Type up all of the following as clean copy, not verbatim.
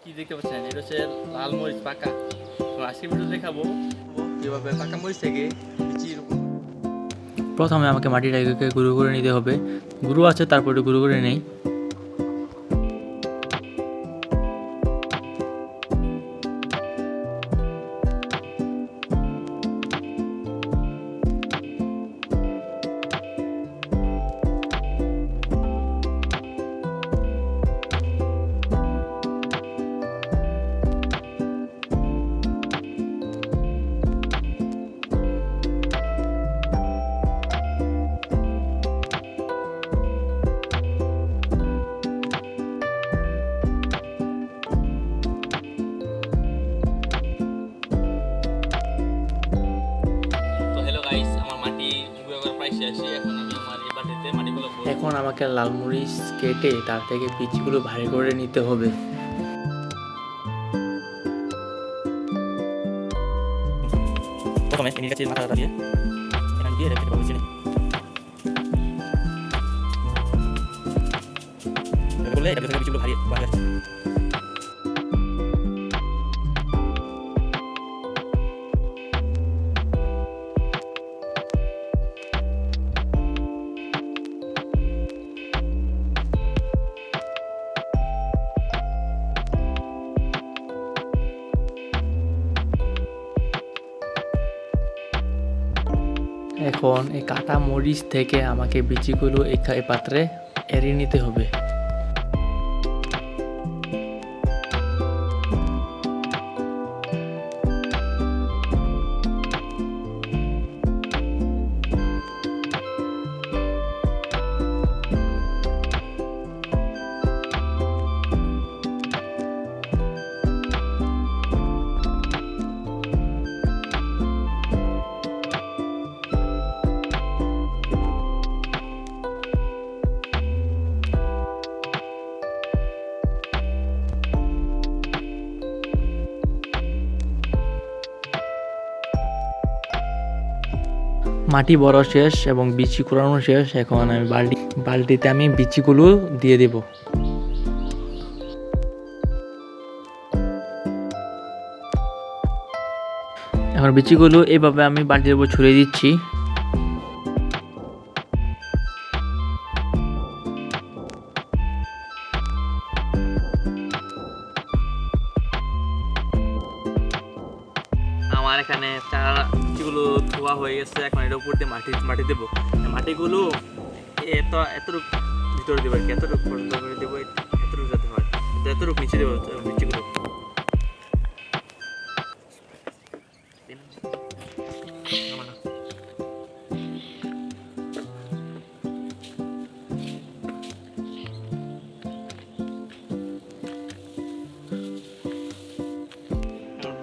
কি দেখতে পাচ্ছেন, এটা হচ্ছে লাল মরিচ পাকা। তো আজকে ভিডিও দেখাবো কিভাবে পাকা মরিচ থেকে বিচি রোপণ। প্রথমে আমাকে মাটিটাকে গুঁড়ো করে নিতে হবে। গুঁড়ো আছে, তারপরে গুঁড়ো করে নেই। এখন আমাকে লাল মরিচ কেটে তার থেকে বীজগুলো ভারী করে নিতে হবে। প্রথমে নিচে মাথাটা দিয়ে এখানে দিয়ে রেখে দেবো বুঝলি। বললে এটা থেকে বীজগুলো ভারী ভারী আছে। এখন এই কাটা মরিচ থেকে আমাকে বিচিগুলো এই পাত্রে এড়িয়ে নিতে হবে। মাটি বড় শেষ এবং বিচি কুড়ানো শেষ। এখন আমি বালতিতে আমি বিচিগুলো দিয়ে দেব। এখন বিচিগুলো এইভাবে আমি বালতির উপর ছড়িয়ে দিচ্ছি। আমার এখানে চারাগুলো ধোয়া হয়ে গেছে। এখন এটার উপর দিয়ে মাটি দেবো। মাটিগুলো এতটুকু ভিতরে দেবো আর কি, এতটুকু পর্যন্ত করে দেবো, এতটুকু যাতে হয়, এতটুকু নিচে দেবো বিচিগুলো।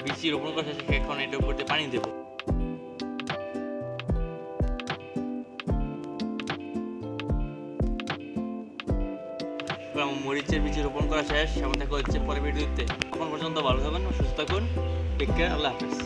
বিচি রোপণ করা শেষে এখন এটার উপর দিয়ে পানি দেবো। মরিচের বীজ রোপণ করা শেষ। এখন দেখা হচ্ছে পরের ভিডিওতে। এখন পর্যন্ত ভালো থাকুন, সুস্থ থাকুন। টেক কেয়ার, আল্লাহ হাফেজ।